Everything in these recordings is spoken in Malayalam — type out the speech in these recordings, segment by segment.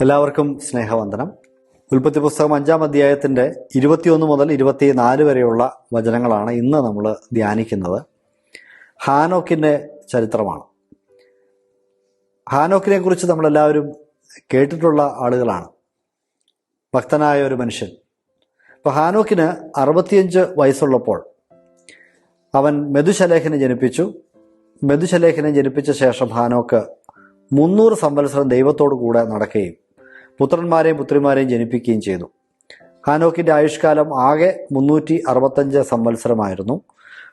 എല്ലാവർക്കും സ്നേഹവന്ദനം. ഉൽപ്പത്തി പുസ്തകം 5-ാം അധ്യായത്തിന്റെ 21 മുതൽ 24 വരെയുള്ള വചനങ്ങളാണ് ഇന്ന് നമ്മൾ ധ്യാനിക്കുന്നത്. ഹാനോക്കിന്റെ ചരിത്രമാണ്. ഹാനോക്കിനെ കുറിച്ച് നമ്മളെല്ലാവരും കേട്ടിട്ടുള്ള ആളുകളാണ്. ഭക്തനായ ഒരു മനുഷ്യൻ. അപ്പോൾ ഹാനോക്കിന് 65 വയസ്സുള്ളപ്പോൾ അവൻ മെതുശലേഖിനെ ജനിപ്പിച്ചു. മെതുശലേഖിനെ ജനിപ്പിച്ച ശേഷം ഹാനോക്ക് 300 സംവത്സരം ദൈവത്തോടു കൂടെ നടക്കുകയും പുത്രന്മാരെയും പുത്രിമാരെയും ജനിപ്പിക്കുകയും ചെയ്തു. ഹാനോക്കിന്റെ ആയുഷ്കാലം ആകെ 365 സംവത്സരമായിരുന്നു.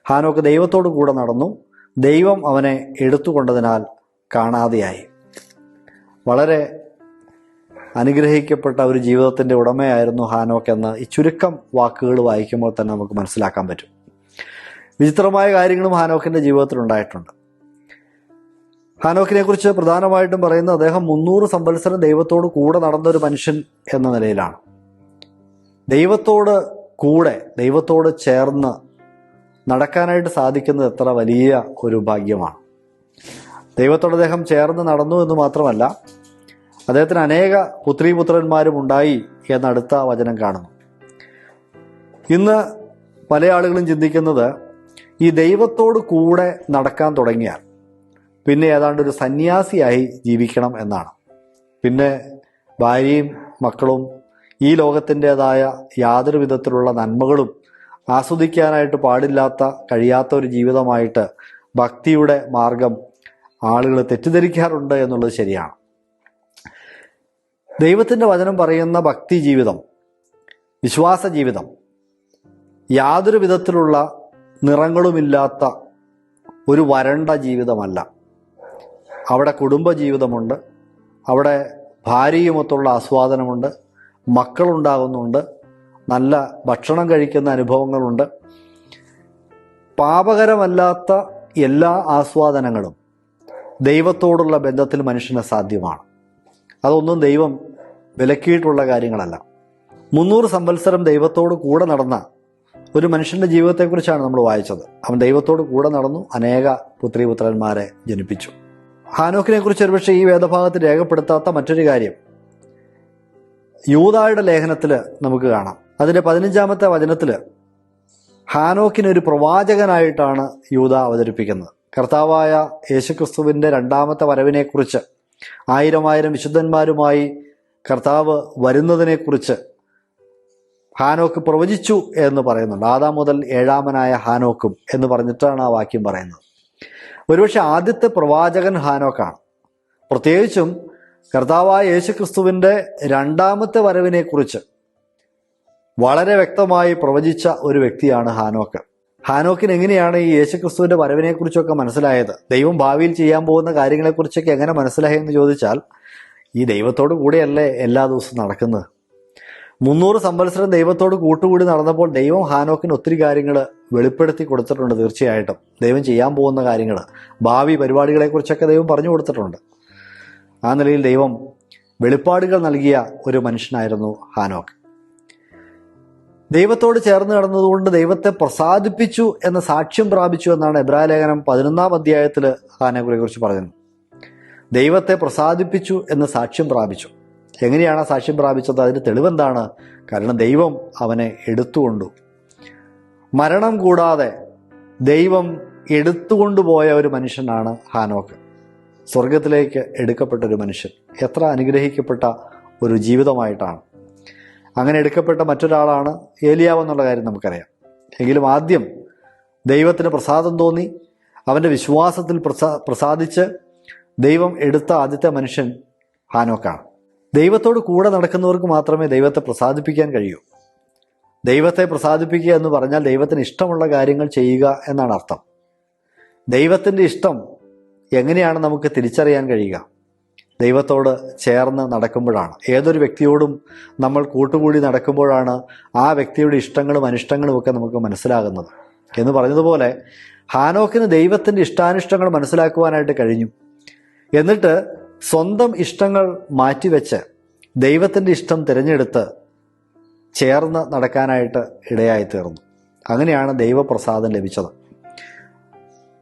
ഹാനോക്ക് ദൈവത്തോടു കൂടെ നടന്നു. ദൈവം അവനെ എടുത്തുകൊണ്ടതിനാൽ കാണാതെയായി. വളരെ അനുഗ്രഹിക്കപ്പെട്ട ഒരു ജീവിതത്തിന്റെ ഉടമയായിരുന്നു ഹാനോക്ക് എന്ന് ഈ ചുരുക്കം വാക്കുകൾ വായിക്കുമ്പോൾ തന്നെ നമുക്ക് മനസ്സിലാക്കാൻ പറ്റും. വിചിത്രമായ കാര്യങ്ങളും ഹാനോക്കിന്റെ ജീവിതത്തിൽ ഉണ്ടായിട്ടുണ്ട്. ഹാനോക്കിനെ കുറിച്ച് പ്രധാനമായിട്ടും പറയുന്നത് അദ്ദേഹം 300 സംവത്സരം ദൈവത്തോട് കൂടെ നടന്നൊരു മനുഷ്യൻ എന്ന നിലയിലാണ്. ദൈവത്തോട് കൂടെ, ദൈവത്തോട് ചേർന്ന് നടക്കാനായിട്ട് സാധിക്കുന്നത് എത്ര വലിയ ഒരു ഭാഗ്യമാണ്. ദൈവത്തോട് അദ്ദേഹം ചേർന്ന് നടന്നു എന്ന് മാത്രമല്ല, അദ്ദേഹത്തിന് അനേക പുത്രീപുത്രന്മാരും ഉണ്ടായി എന്നടുത്ത വചനം കാണുന്നു. ഇന്ന് പല ആളുകളും ചിന്തിക്കുന്നത് ഈ ദൈവത്തോട് കൂടെ നടക്കാൻ തുടങ്ങിയാൽ പിന്നെ ഏതാണ്ട് ഒരു സന്യാസിയായി ജീവിക്കണം എന്നാണ്. പിന്നെ ഭാര്യയും മക്കളും ഈ ലോകത്തിൻ്റെതായ യാതൊരു വിധത്തിലുള്ള നന്മകളും ആസ്വദിക്കാനായിട്ട് കഴിയാത്ത ഒരു ജീവിതമായിട്ട് ഭക്തിയുടെ മാർഗം ആളുകൾ തെറ്റിദ്ധരിക്കാറുണ്ട് എന്നുള്ളത് ശരിയാണ്. ദൈവത്തിൻ്റെ വചനം പറയുന്ന ഭക്തി ജീവിതം, വിശ്വാസ ജീവിതം യാതൊരു വിധത്തിലുള്ള നിറങ്ങളുമില്ലാത്ത ഒരു വരണ്ട ജീവിതമല്ല. അവിടെ കുടുംബജീവിതമുണ്ട്, അവിടെ ഭാര്യയുമൊത്തുള്ള ആസ്വാദനമുണ്ട്, മക്കളുണ്ടാകുന്നുണ്ട്, നല്ല ഭക്ഷണം കഴിക്കുന്ന അനുഭവങ്ങളുണ്ട്. പാപകരമല്ലാത്ത എല്ലാ ആസ്വാദനങ്ങളും ദൈവത്തോടുള്ള ബന്ധത്തിൽ മനുഷ്യന് സാധ്യമാണ്. അതൊന്നും ദൈവം വിലക്കിയിട്ടുള്ള കാര്യങ്ങളല്ല. 300 സംവത്സരം ദൈവത്തോട് കൂടെ നടന്ന ഒരു മനുഷ്യന്റെ ജീവിതത്തെക്കുറിച്ചാണ് നമ്മൾ വായിച്ചത്. അവൻ ദൈവത്തോട് കൂടെ നടന്നു, അനേക പുത്രീപുത്രന്മാരെ ജനിപ്പിച്ചു. ഹാനോക്കിനെ കുറിച്ച് ഒരുപക്ഷെ ഈ വേദഭാഗത്ത് രേഖപ്പെടുത്താത്ത മറ്റൊരു കാര്യം യൂദായുടെ ലേഖനത്തിൽ നമുക്ക് കാണാം. അതിന്റെ 15-ാമത്തെ വചനത്തിൽ ഹാനോക്കിനൊരു പ്രവാചകനായിട്ടാണ് യൂദ അവതരിപ്പിക്കുന്നത്. കർത്താവായ യേശുക്രിസ്തുവിന്റെ 2ാമത്തെ വരവിനെക്കുറിച്ച് 1000 വിശുദ്ധന്മാരുമായി കർത്താവ് വരുന്നതിനെക്കുറിച്ച് ഹാനോക്ക് പ്രവചിച്ചു എന്ന് പറയുന്നുണ്ട്. ആദാം മുതൽ 7ാമനായ ഹാനോക്കും എന്ന് പറഞ്ഞിട്ടാണ് ആ വാക്യം പറയുന്നത്. ഒരുപക്ഷെ ആദ്യത്തെ പ്രവാചകൻ ഹാനോക്കാണ്. പ്രത്യേകിച്ചും കർത്താവായ യേശുക്രിസ്തുവിന്റെ 2ാമത്തെ വരവിനെക്കുറിച്ച് വളരെ വ്യക്തമായി പ്രവചിച്ച ഒരു വ്യക്തിയാണ് ഹാനോക്ക്. ഹാനോക്കിന് എങ്ങനെയാണ് ഈ യേശുക്രിസ്തുവിന്റെ വരവിനെക്കുറിച്ചൊക്കെ മനസ്സിലായത്? ദൈവം ഭാവിയിൽ ചെയ്യാൻ പോകുന്ന കാര്യങ്ങളെക്കുറിച്ചൊക്കെ എങ്ങനെ മനസ്സിലായെന്ന് ചോദിച്ചാൽ, ഈ ദൈവത്തോടു കൂടെയല്ലേ എല്ലാ ദിവസവും നടക്കുന്നത്. 300 സംവത്സരം ദൈവത്തോട് കൂട്ടുകൂടി നടന്നപ്പോൾ ദൈവം ഹാനോക്കിന് ഒത്തിരി കാര്യങ്ങൾ വെളിപ്പെടുത്തി കൊടുത്തിട്ടുണ്ട്. തീർച്ചയായിട്ടും ദൈവം ചെയ്യാൻ പോകുന്ന കാര്യങ്ങൾ, ഭാവി പരിപാടികളെക്കുറിച്ചൊക്കെ ദൈവം പറഞ്ഞു കൊടുത്തിട്ടുണ്ട്. ആ നിലയിൽ ദൈവം വെളിപ്പാടുകൾ നൽകിയ ഒരു മനുഷ്യനായിരുന്നു ഹാനോക്ക്. ദൈവത്തോട് ചേർന്ന് നടന്നതുകൊണ്ട് ദൈവത്തെ പ്രസാദിപ്പിച്ചു എന്ന സാക്ഷ്യം പ്രാപിച്ചു എന്നാണ് എബ്രായ ലേഖനം 11-ാം അധ്യായത്തിൽ ഹാനോക്കിനെ കുറിച്ച് പറയുന്നത്. ദൈവത്തെ പ്രസാദിപ്പിച്ചു എന്ന് സാക്ഷ്യം പ്രാപിച്ചു. എങ്ങനെയാണ് ആ സാക്ഷ്യം പ്രാപിച്ചത്? അതിന്റെ തെളിവെന്താണ്? കാരണം ദൈവം അവനെ എടുത്തുകൊണ്ടു. മരണം കൂടാതെ ദൈവം എടുത്തുകൊണ്ടുപോയ ഒരു മനുഷ്യനാണ് ഹാനോക്ക്. സ്വർഗത്തിലേക്ക് എടുക്കപ്പെട്ട ഒരു മനുഷ്യൻ. എത്ര അനുഗ്രഹിക്കപ്പെട്ട ഒരു ജീവിതമായിട്ടാണ്. അങ്ങനെ എടുക്കപ്പെട്ട മറ്റൊരാളാണ് ഏലിയാവ് എന്നുള്ള കാര്യം നമുക്കറിയാം. എങ്കിലും ആദ്യം ദൈവത്തിന് പ്രസാദം തോന്നി, അവൻ്റെ വിശ്വാസത്തിൽ പ്രസാദിച്ച് ദൈവം എടുത്ത ആദ്യത്തെ മനുഷ്യൻ ഹാനോക്കാണ്. ദൈവത്തോട് കൂടെ നടക്കുന്നവർക്ക് മാത്രമേ ദൈവത്തെ പ്രസാദിപ്പിക്കാൻ കഴിയൂ. ദൈവത്തെ പ്രസാദിപ്പിക്കുക എന്ന് പറഞ്ഞാൽ ദൈവത്തിന് ഇഷ്ടമുള്ള കാര്യങ്ങൾ ചെയ്യുക എന്നാണ് അർത്ഥം. ദൈവത്തിൻ്റെ ഇഷ്ടം എങ്ങനെയാണ് നമുക്ക് തിരിച്ചറിയാൻ കഴിയുക? ദൈവത്തോട് ചേർന്ന് നടക്കുമ്പോഴാണ്. ഏതൊരു വ്യക്തിയോടും നമ്മൾ കൂട്ടുകൂടി നടക്കുമ്പോഴാണ് ആ വ്യക്തിയുടെ ഇഷ്ടങ്ങളും അനിഷ്ടങ്ങളും ഒക്കെ നമുക്ക് മനസ്സിലാകുന്നത്. എന്ന് പറഞ്ഞതുപോലെ ഹാനോക്കിന് ദൈവത്തിൻ്റെ ഇഷ്ടാനിഷ്ടങ്ങൾ മനസ്സിലാക്കുവാനായിട്ട് കഴിഞ്ഞു. എന്നിട്ട് സ്വന്തം ഇഷ്ടങ്ങൾ മാറ്റിവെച്ച് ദൈവത്തിൻ്റെ ഇഷ്ടം തിരഞ്ഞെടുത്ത് ചേർന്ന് നടക്കാനായിട്ട് ഇടയായിത്തീർന്നു. അങ്ങനെയാണ് ദൈവപ്രസാദം ലഭിച്ചത്.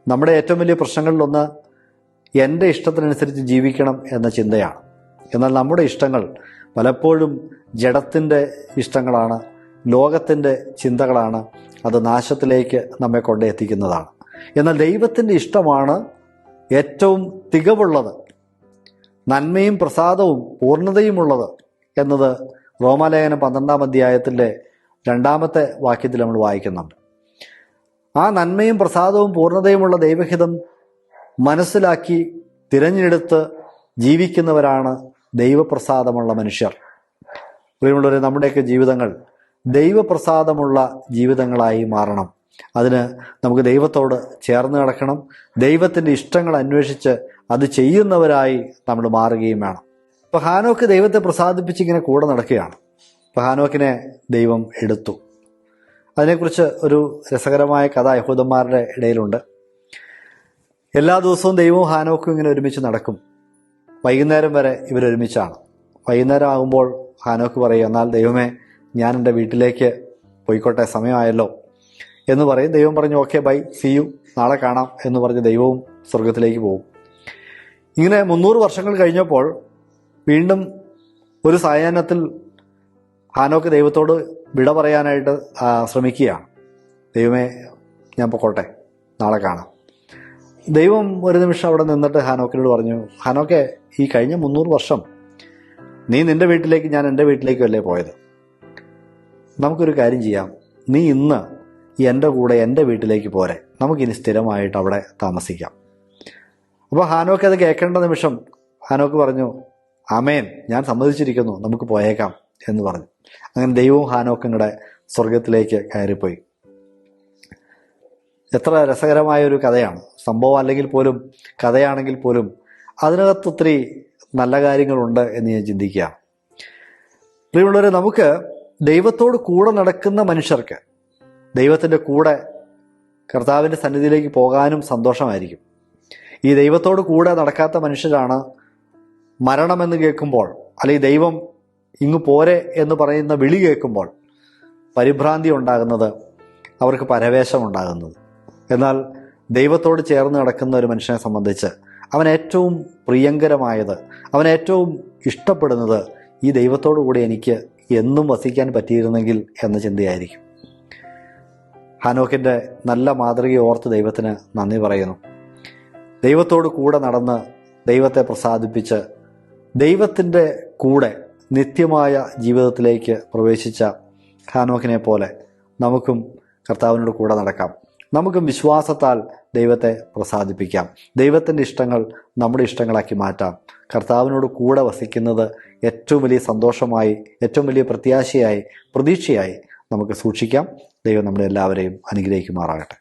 നമ്മുടെ ഏറ്റവും വലിയ പ്രശ്നങ്ങളിലൊന്ന് എൻ്റെ ഇഷ്ടത്തിനനുസരിച്ച് ജീവിക്കണം എന്ന ചിന്തയാണ്. എന്നാൽ നമ്മുടെ ഇഷ്ടങ്ങൾ പലപ്പോഴും ജഡത്തിൻ്റെ ഇഷ്ടങ്ങളാണ്, ലോകത്തിൻ്റെ ചിന്തകളാണ്. അത് നാശത്തിലേക്ക് നമ്മെ കൊണ്ടെത്തിക്കുന്നതാണ്. എന്നാൽ ദൈവത്തിൻ്റെ ഇഷ്ടമാണ് ഏറ്റവും തികവുള്ളത്, നന്മയും പ്രസാദവും പൂർണ്ണതയുമുള്ളത് എന്നത് റോമാലേഖനം 12-ാം അധ്യായത്തിൻ്റെ 2-ാമത്തെ വാക്യത്തിൽ നമ്മൾ വായിക്കുന്നുണ്ട്. ആ നന്മയും പ്രസാദവും പൂർണ്ണതയുമുള്ള ദൈവഹിതം മനസ്സിലാക്കി തിരഞ്ഞെടുത്ത് ജീവിക്കുന്നവരാണ് ദൈവപ്രസാദമുള്ള മനുഷ്യർ. പ്രിയമുള്ളവരെ, നമ്മുടെയൊക്കെ ജീവിതങ്ങൾ ദൈവപ്രസാദമുള്ള ജീവിതങ്ങളായി മാറണം. അതിന് നമുക്ക് ദൈവത്തോട് ചേർന്ന് കിടക്കണം. ദൈവത്തിൻ്റെ ഇഷ്ടങ്ങൾ അന്വേഷിച്ച് അത് ചെയ്യുന്നവരായി നമ്മൾ മാറുകയും വേണം. ഇപ്പോൾ ഹാനോക്ക് ദൈവത്തെ പ്രസാദിപ്പിച്ച് ഇങ്ങനെ കൂടെ നടക്കുകയാണ്. ഇപ്പോൾ ഹാനോക്കിനെ ദൈവം എടുത്തു. അതിനെക്കുറിച്ച് ഒരു രസകരമായ കഥ യഹൂദന്മാരുടെ ഇടയിലുണ്ട്. എല്ലാ ദിവസവും ദൈവവും ഹാനോക്കും ഇങ്ങനെ ഒരുമിച്ച് നടക്കും. വൈകുന്നേരം വരെ ഇവരൊരുമിച്ചാണ്. വൈകുന്നേരം ആകുമ്പോൾ ഹാനോക്ക് പറയും, എന്നാൽ ദൈവമേ, ഞാൻ എൻ്റെ വീട്ടിലേക്ക് പോയിക്കോട്ടെ, സമയമായല്ലോ എന്ന് പറയും. ദൈവം പറഞ്ഞു, ഓക്കെ ബൈ, സീ യു, നാളെ കാണാം എന്ന് പറഞ്ഞ് ദൈവവും സ്വർഗത്തിലേക്ക് പോകും. ഇങ്ങനെ 300 വർഷങ്ങൾ കഴിഞ്ഞപ്പോൾ വീണ്ടും ഒരു സായാഹ്നത്തിൽ ഹാനോക്ക് ദൈവത്തോട് വിട പറയാനായിട്ട് ശ്രമിക്കുകയാണ്. ദൈവമേ, ഞാൻ പൊക്കോട്ടെ, നാളെ കാണാം. ദൈവം ഒരു നിമിഷം അവിടെ നിന്നിട്ട് ഹാനോക്കിനോട് പറഞ്ഞു, ഹാനോക്കെ, ഈ കഴിഞ്ഞ 300 വർഷം നീ നിൻ്റെ വീട്ടിലേക്ക്, ഞാൻ എൻ്റെ വീട്ടിലേക്കും അല്ലേ പോയത്. നമുക്കൊരു കാര്യം ചെയ്യാം, നീ ഇന്ന് എൻ്റെ കൂടെ എൻ്റെ വീട്ടിലേക്ക് പോരെ, നമുക്കിനി സ്ഥിരമായിട്ട് അവിടെ താമസിക്കാം. അപ്പോൾ ഹാനോക്ക് അത് കേൾക്കേണ്ട നിമിഷം ഹാനോക്ക് പറഞ്ഞു, ആമേൻ, ഞാൻ സമ്മതിച്ചിരിക്കുന്നു, നമുക്ക് പോയേക്കാം എന്ന് പറഞ്ഞു. അങ്ങനെ ദൈവവും ഹാനോക്കും കൂടെ സ്വർഗത്തിലേക്ക് കയറിപ്പോയി. എത്ര രസകരമായൊരു കഥയാണ്. സംഭവം അല്ലെങ്കിൽ പോലും, കഥയാണെങ്കിൽ പോലും അതിനകത്ത് ഒത്തിരി നല്ല കാര്യങ്ങളുണ്ട് എന്ന് ഞാൻ ചിന്തിക്കുകയാണ്. പ്രിയമുള്ളവരെ, നമുക്ക് ദൈവത്തോട് കൂടെ നടക്കുന്ന മനുഷ്യർക്ക് ദൈവത്തിൻ്റെ കൂടെ കർത്താവിൻ്റെ സന്നിധിയിലേക്ക് പോകാനും സന്തോഷമായിരിക്കും. ഈ ദൈവത്തോട് കൂടെ നടക്കാത്ത മനുഷ്യരാണ് മരണമെന്ന് കേൾക്കുമ്പോൾ, അല്ലെങ്കിൽ ദൈവം ഇങ്ങ് പോരെ എന്ന് പറയുന്ന വിളി കേൾക്കുമ്പോൾ പരിഭ്രാന്തി ഉണ്ടാകുന്നത്, അവർക്ക് പരവേശം ഉണ്ടാകുന്നത്. എന്നാൽ ദൈവത്തോട് ചേർന്ന് നടക്കുന്ന ഒരു മനുഷ്യനെ സംബന്ധിച്ച് അവൻ ഏറ്റവും പ്രിയങ്കരമായത്, അവൻ ഏറ്റവും ഇഷ്ടപ്പെടുന്നത് ഈ ദൈവത്തോടു കൂടി എനിക്ക് എന്നും വസിക്കാൻ പറ്റിയിരുന്നെങ്കിൽ എന്ന ചിന്തയായിരിക്കും. ഹാനോക്കിൻ്റെ നല്ല മാതൃകയെ ഓർത്ത് ദൈവത്തിന് നന്ദി പറയുന്നു. ദൈവത്തോട് കൂടെ നടന്ന് ദൈവത്തെ പ്രസാദിപ്പിച്ച് ദൈവത്തിൻ്റെ കൂടെ നിത്യമായ ജീവിതത്തിലേക്ക് പ്രവേശിച്ച ഹാനോക്കിനെ പോലെ നമുക്കും കർത്താവിനോട് കൂടെ നടക്കാം. നമുക്കും വിശ്വാസത്താൽ ദൈവത്തെ പ്രസാദിപ്പിക്കാം. ദൈവത്തിൻ്റെ ഇഷ്ടങ്ങൾ നമ്മുടെ ഇഷ്ടങ്ങളാക്കി മാറ്റാം. കർത്താവിനോട് കൂടെ വസിക്കുന്നത് ഏറ്റവും വലിയ സന്തോഷമായി, ഏറ്റവും വലിയ പ്രത്യാശയായി, പ്രതീക്ഷയായി നമുക്ക് സൂക്ഷിക്കാം. ദൈവം നമ്മളെ എല്ലാവരെയും അനുഗ്രഹിക്കുമാറാകട്ടെ.